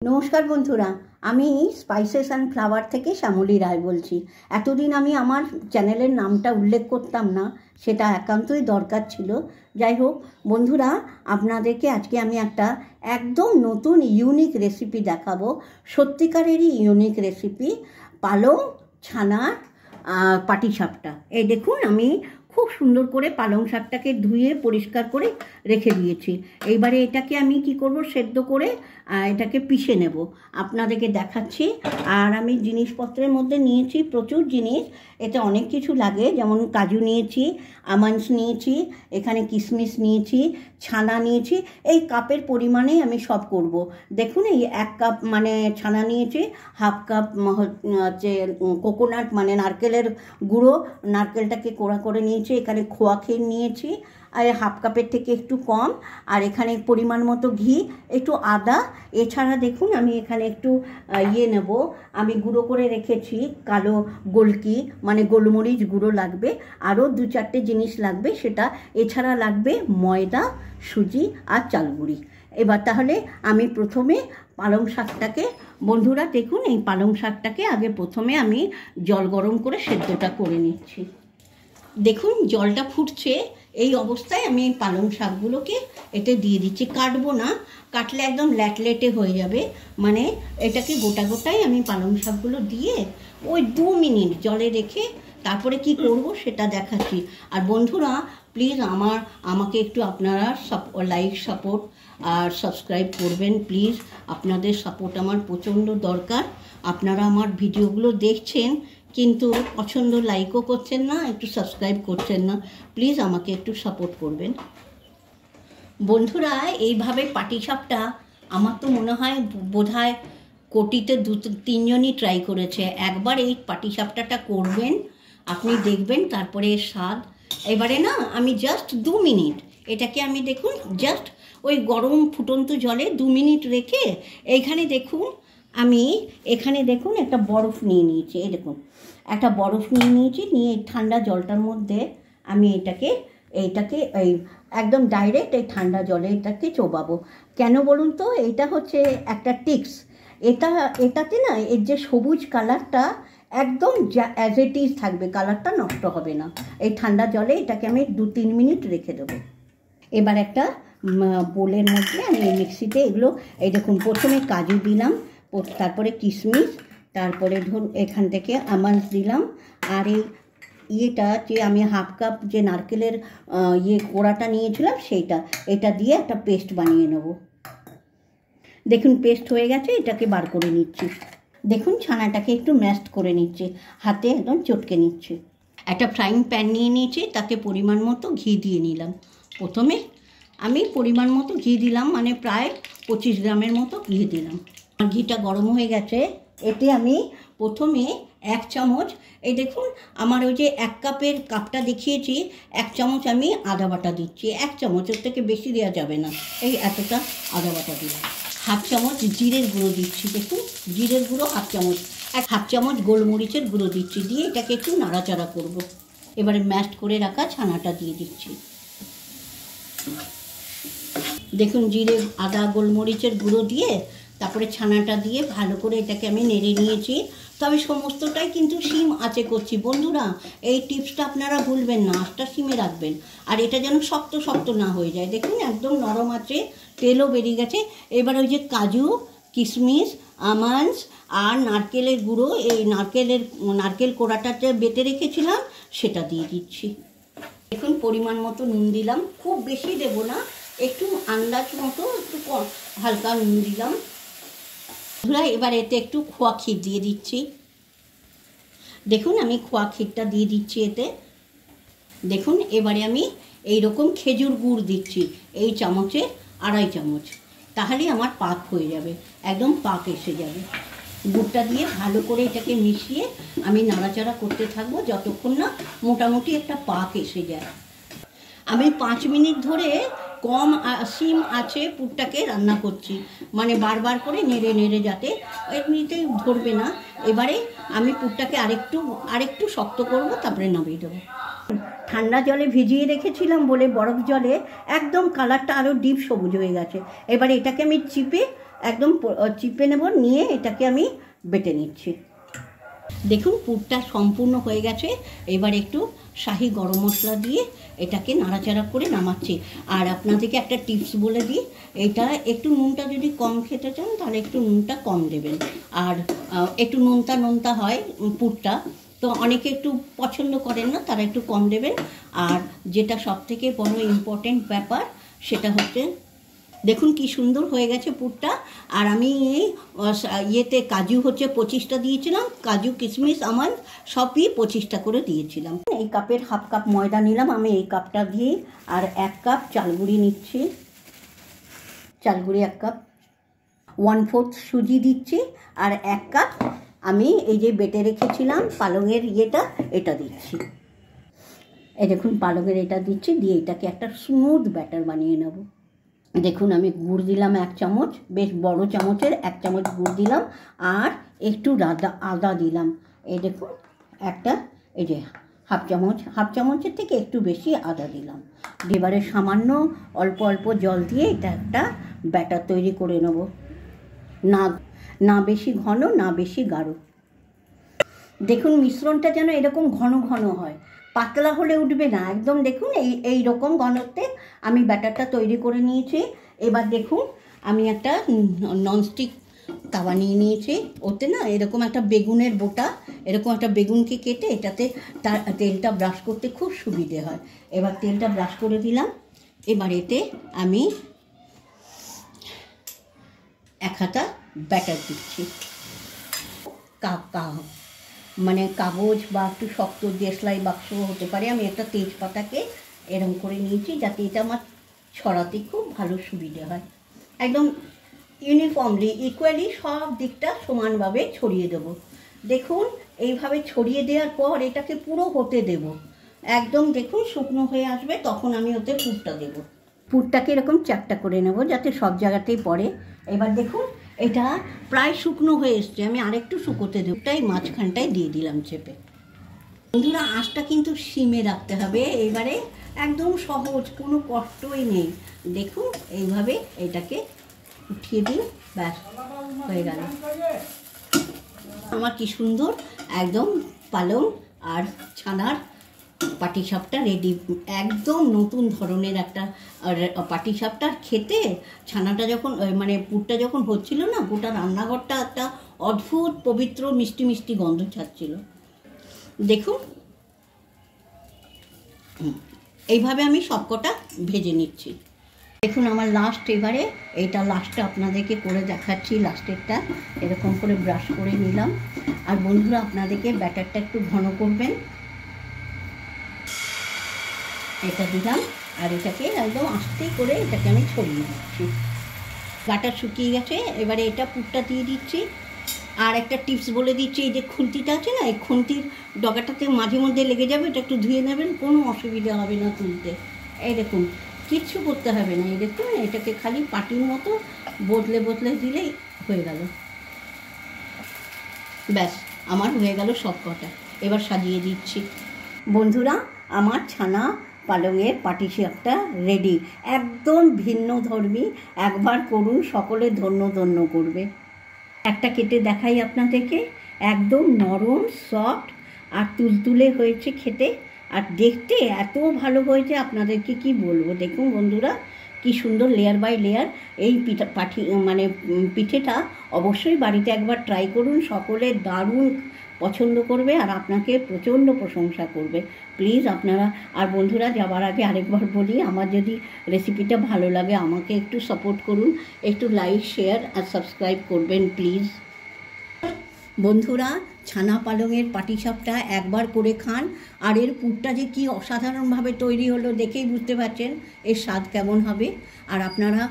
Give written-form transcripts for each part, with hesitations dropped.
নমস্কার বন্ধুরা, আমি স্পাইসেস অ্যান্ড ফ্লাওয়ার থেকে শ্যামলী রায় বলছি। এতদিন আমি আমার চ্যানেলের নামটা উল্লেখ করতাম না, সেটা একান্তই দরকার ছিল। যাই হোক বন্ধুরা, আপনাদেরকে আজকে আমি একটা একদম নতুন ইউনিক রেসিপি দেখাবো। সত্যিকারেরই ইউনিক রেসিপি, পালং ছানার পাটিসাপটা। এই দেখুন, আমি খুব সুন্দর করে পালং শাকটাকে ধুয়ে পরিষ্কার করে রেখে দিয়েছি। এইবারে এটাকে আমি কি করব, সেদ্ধ করে এটাকে পিষে নেব, আপনাদেরকে দেখাচ্ছি। আর আমি জিনিসপত্রের মধ্যে নিয়েছি প্রচুর জিনিস, এতে অনেক কিছু লাগে, যেমন কাজু নিয়েছি, আমন্ডস নিয়েছি, এখানে কিশমিশ নিয়েছি, ছানা নিয়েছি। এই কাপের পরিমাণেই আমি সব করব। দেখুন, এই 1 কাপ মানে ছানা নিয়েছি, 1/2 কাপ হচ্ছে কোকোনাট মানে নারকেলের গুঁড়ো, নারকেলটাকে কোড়া করে নিয়েছি। এখানে খোয়া ক্ষীর নিয়েছি, আর 1/2 কাপের থেকে একটু কম। আর এখানে পরিমাণ মতো ঘি, একটু আদা। এছাড়া দেখুন, আমি এখানে একটু নেব, আমি গুঁড়ো করে রেখেছি কালো গোলকি মানে গোলমরিচ গুঁড়ো লাগবে। আরও 2-4টে জিনিস লাগবে সেটা। এছাড়া লাগবে ময়দা, সুজি আর চালগুঁড়ি। এবার তাহলে আমি প্রথমে পালং শাকটাকে, বন্ধুরা দেখুন, এই পালং শাকটাকে আগে প্রথমে আমি জল গরম করে সেদ্ধটা করে নিচ্ছি। দেখুন জলটা ফুটছে, এই অবস্থায় আমি এই পালং শাকগুলোকে এতে দিয়ে দিচ্ছি। কাটবো না, কাটলে একদম ল্যাটলেটে হয়ে যাবে। মানে এটাকে গোটা গোটাই আমি পালং শাকগুলো দিয়ে ওই 2 মিনিট জলে রেখে তারপরে কি করব সেটা দেখাচ্ছি। আর বন্ধুরা প্লিজ আমাকে একটু আপনারা লাইক, সাপোর্ট আর সাবস্ক্রাইব করবেন প্লিজ। আপনাদের সাপোর্ট আমার প্রচণ্ড দরকার। আপনারা আমার ভিডিওগুলো দেখছেন কিন্তু পছন্দ লাইকও করছেন না, একটু সাবস্ক্রাইব করছেন না। প্লিজ আমাকে একটু সাপোর্ট করবেন বন্ধুরা। এইভাবে পাটিসাপটা আমার তো মনে হয় বোধহয় কোটিতে 2-3 জনই ট্রাই করেছে। একবার এই পাটিসাপটাটা করবেন, আপনি দেখবেন তারপরে স্বাদ। এবারে না আমি জাস্ট 2 মিনিট এটাকে আমি দেখুন জাস্ট ওই গরম ফুটন্ত জলে 2 মিনিট রেখে এইখানে দেখুন, আমি এখানে দেখুন একটা বরফ নিয়ে নিয়েছি। এই দেখুন একটা বরফ নিয়ে নিয়েছি, নিয়ে ঠান্ডা জলটার মধ্যে আমি এইটাকে এই একদম ডাইরেক্ট এই ঠান্ডা জলে এটাকে চোবাবো। কেন বলুন তো? এটা হচ্ছে একটা টিপস। এটাতে না এর যে সবুজ কালারটা একদম অ্যাজ ইট ইজ থাকবে, কালারটা নষ্ট হবে না। এই ঠান্ডা জলে এটাকে আমি 2-3 মিনিট রেখে দেবো। এবার একটা বোলের মধ্যে আমি মিক্সিতে এগুলো, এই দেখুন প্রথমে কাজু দিলাম, তারপরে কিশমিশ, তারপরে ধরুন এখান থেকে আমন্ডস দিলাম, আর এই ইয়েটা যে আমি 1/2 কাপ যে নারকেলের কোড়াটা নিয়েছিলাম সেইটা, এটা দিয়ে একটা পেস্ট বানিয়ে নেব। দেখুন পেস্ট হয়ে গেছে, এটাকে বার করে নিচ্ছি। দেখুন ছানাটাকে একটু ম্যাশড করে নিচ্ছি, হাতে একদম চটকে নিচ্ছি। একটা ফ্রাইং প্যান নিয়ে নিয়েছি, তাতে পরিমাণ মতো ঘি দিয়ে নিলাম। প্রথমে আমি পরিমাণ মতো ঘি দিলাম, মানে প্রায় 25 গ্রামের মতো ঘি দিলাম। আর ঘিটা গরম হয়ে গেছে, এতে আমি প্রথমে 1 চামচ, এই দেখুন আমার ওই যে 1 কাপের কাপটা দেখিয়েছি, 1 চামচ আমি আদা বাটা দিচ্ছি। 1 চামচের থেকে বেশি দেওয়া যাবে না, এই এতটা আদা বাটা দিলাম। 1/2 চামচ জিরের গুঁড়ো দিচ্ছি, দেখুন জিরের গুঁড়ো 1/2 চামচ। 1/2 চামচ গোলমরিচের গুঁড়ো দিচ্ছি, দিয়ে এটাকে একটু নাড়াচাড়া করব। এবারে ম্যাশড করে রাখা ছানাটা দিয়ে দিচ্ছি। দেখুন জিরে, আদা, গোলমরিচের গুঁড়ো দিয়ে তারপরে ছানাটা দিয়ে ভালো করে এটাকে আমি নেড়ে নিয়েছি। তবে সমস্তটাই কিন্তু সিম আঁচে করছি বন্ধুরা, এই টিপসটা আপনারা ভুলবেন না, আঁচটা সিমে রাখবেন। আর এটা যেন শক্ত শক্ত না হয়ে যায়। দেখুন একদম নরম আছে, তেলও বেরিয়ে গেছে। এবার ওই যে কাজু, কিশমিশ, আমন্ডস আর নারকেলের গুঁড়ো, এই নারকেল কোড়াটাতে বেটে রেখেছিলাম সেটা দিয়ে দিচ্ছি। দেখুন পরিমাণ মতো নুন দিলাম, খুব বেশি দেবো না, একটু আন্দাজ মতো একটু হালকা নুন দিলাম। এবার এতে একটু খোয়া ক্ষীর দিয়ে দিচ্ছি। দেখুন আমি খোয়া ক্ষীরটা দিয়ে দিচ্ছি এতে। দেখুন এবারে আমি এইরকম খেজুর গুড় দিচ্ছি, এই চামচে 2.5 চামচ, তাহলে আমার পাক হয়ে যাবে, একদম পাক এসে যাবে। গুড়টা দিয়ে ভালো করে এটাকে মিশিয়ে আমি নাড়াচাড়া করতে থাকবো যতক্ষণ না মোটামুটি একটা পাক এসে যায়। আমি 5 মিনিট ধরে কম সিম আছে পুরটাকে রান্না করছি, মানে বারবার করে নেড়ে নেড়ে, যাতে এমনিতেই ধরবে না। এবারে আমি পুরটাকে আরেকটু শক্ত করব, তারপরে নামিয়ে দেবো। ঠান্ডা জলে ভিজিয়ে রেখেছিলাম বলে বরফ জলে একদম কালারটা আরও ডিপ সবুজ হয়ে গেছে। এবারে এটাকে আমি চিপে একদম চিপে নেব, নিয়ে এটাকে আমি বেটে নিচ্ছি। দেখুন পুরটা সম্পূর্ণ হয়ে গেছে। এবার একটু শাহি গরম মশলা দিয়ে এটাকে নাড়াচাড়া করে নামাচ্ছি। আর আপনাদেরকে একটা টিপস বলে দিই, এটা একটু নুনটা যদি কম খেতে চান তাহলে একটু নুনটা কম দেবেন। আর একটু নোনতা হয় পুরটা, তো অনেকে একটু পছন্দ করেন না, তারা একটু কম দেবেন। আর যেটা সবথেকে বড় ইম্পর্টেন্ট ব্যাপার সেটা হচ্ছে, দেখুন কি সুন্দর হয়ে গেছে পুরটা। আর আমি ইয়েতে কাজু হচ্ছে 25টা দিয়েছিলাম, কাজু কিশমিশ আমন্ড সবই 25টা করে দিয়েছিলাম। এই কাপের হাফ কাপ ময়দা নিলাম আমি এই কাপটা দিয়ে, আর 1 কাপ চালগুড়ি নিচ্ছি, চালগুড়ি 1 কাপ, 1/4 সুজি দিচ্ছি, আর 1 কাপ আমি এই যে বেটে রেখেছিলাম পালংয়ের এটা দিচ্ছি। এই দেখুন পালংয়ের এটা দিচ্ছি, দিয়ে এটাকে একটা স্মুথ ব্যাটার বানিয়ে নেব। দেখুন আমি গুড় দিলাম 1 চামচ, বেশ বড় চামচের 1 চামচ গুড় দিলাম, আর একটু আদা দিলাম। এই দেখুন একটা, এই যে হাফ চামচের থেকে একটু বেশি আদা দিলাম। এবারে সামান্য অল্প জল দিয়ে এটা একটা ব্যাটার তৈরি করে নেব, না বেশি ঘন না বেশি গাঢ়। দেখুন মিশ্রণটা যেন এরকম ঘন ঘন হয়, পাতলা হলে উঠবে না একদম। দেখুন এই রকম ঘনত্বে আমি ব্যাটারটা তৈরি করে নিয়েছি। এবার দেখুন আমি একটা ননস্টিক তাওয়া নিয়ে নিয়েছি, ওতে না এরকম একটা বেগুনের বোটা, এরকম একটা বেগুনকে কেটে এটাতে তেলটা ব্রাশ করতে খুব সুবিধে হয়। এবার তেলটা ব্রাশ করে দিলাম। এবার এতে আমি 1 হাতা ব্যাটার দিচ্ছি, মানে কাগজ বা একটু শক্ত দেশলাই বাক্স হতে পারে। আমি একটা তেজপাতাকে এরকম করে নিয়েছি যাতে এটা আমার ছড়াতে খুব ভালো সুবিধে হয়। একদম ইউনিফর্মলি ইকুয়ালি সব দিকটা সমানভাবে ছড়িয়ে দেব। দেখুন এইভাবে ছড়িয়ে দেওয়ার পর এটাকে পুরো হতে দেব, একদম দেখুন শুকনো হয়ে আসবে, তখন আমি ওতে পুরটা দেব। পুরটাকে এরকম চ্যাপটা করে নেব যাতে সব জায়গাতেই পড়ে। এবার দেখুন এটা প্রায় শুকনো হয়ে এসছে, আমি আরেকটু শুকোতে দেব, তাই মাঝখানটায় দিয়ে দিলাম চেপে। বন্ধুরা আঁচটা কিন্তু সিমে রাখতে হবে। এবারে একদম সহজ, কোনো কষ্টই নেই। দেখুন এইভাবে এটাকে উঠিয়ে দিন, ব্যাস হয়ে গেল। আমার কি সুন্দর একদম পালং আর ছানার পাটিসাপটা রেডি। একদম নতুন ধরনের একটা পাটিসাপটা খেতে। ছানাটা যখন মানে পুরটা যখন হচ্ছিল না, গোটা রান্নাঘরটা একটা অদ্ভুত পবিত্র মিষ্টি মিষ্টি গন্ধ ছাড়ছিল। দেখুন এইভাবে আমি সবকটা ভেজে নিচ্ছি। দেখুন আমার লাস্ট, এবারে এইটা লাস্টে আপনাদেরকে করে দেখাচ্ছি। লাস্টেরটা এরকম করে ব্রাশ করে নিলাম। আর বন্ধুরা আপনাদেরকে ব্যাটারটা একটু ঘন করবেন, এটা দিলাম, আর এটাকে একদম আস্তে করে এটাকে আমি ছড়িয়ে দিচ্ছি। ব্যাটার শুকিয়ে গেছে, এবারে এটা পুরটা দিয়ে দিচ্ছি। আর একটা টিপস বলে দিচ্ছি, এই যে খুন্তিটা আছে না, এই খুন্তির ডগাটাতে মাঝে মধ্যে লেগে যাবে, এটা একটু ধুয়ে নেবেন, কোনো অসুবিধা হবে না তুলতে। এই দেখুন কিচ্ছু করতে হবে না, এই দেখুন এটাকে খালি পাটির মতো বদলে দিলেই হয়ে গেল। ব্যাস আমার হয়ে গেল সব কটা। এবার সাজিয়ে দিচ্ছি। বন্ধুরা আমার ছানা পালংয়ের পাটিসাপটা রেডি। একদম ভিন্নধর্মী, একবার করুন, সকলে ধন্য করবে। একটা কেটে দেখাই আপনাদেরকে, একদম নরম সফট আর তুলতুলে হয়েছে খেতে, আর দেখতে এত ভালো হয়েছে আপনাদেরকে কি বলবো। দেখুন বন্ধুরা কি সুন্দর লেয়ার বাই লেয়ার। এই পিঠেটা অবশ্যই বাড়িতে একবার ট্রাই করুন, সকলে দারুণ পছন্দ করবে আর আপনাকে প্রচণ্ড প্রশংসা করবে। প্লিজ আপনারা, আর বন্ধুরা যাবার আগে আরেকবার বলি, আমার যদি রেসিপিটা ভালো লাগে আমাকে একটু সাপোর্ট করুন, একটু লাইক শেয়ার আর সাবস্ক্রাইব করবেন প্লিজ। বন্ধুরা ছানা পালংয়ের পাটিসাপটা একবার করে খান, আর এর পুরটা যে কি অসাধারণভাবে তৈরি হলো দেখেই বুঝতে পারছেন এর স্বাদ কেমন হবে। আর আপনারা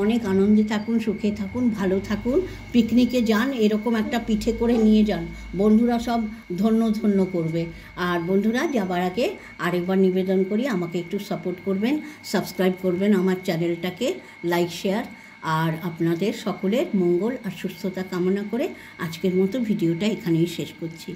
অনেক আনন্দে থাকুন, সুখে থাকুন, ভালো থাকুন, পিকনিকে যান, এরকম একটা পিঠে করে নিয়ে যান, বন্ধুরা সব ধন্য করবে। আর বন্ধুরা যাবার আগে আরেকবার নিবেদন করি আমাকে একটু সাপোর্ট করবেন, সাবস্ক্রাইব করবেন আমার চ্যানেলটাকে, লাইক শেয়ার। আর আপনাদের সকলের মঙ্গল আর সুস্থতা কামনা করে আজকের মতো ভিডিওটা এখানেই শেষ করছি।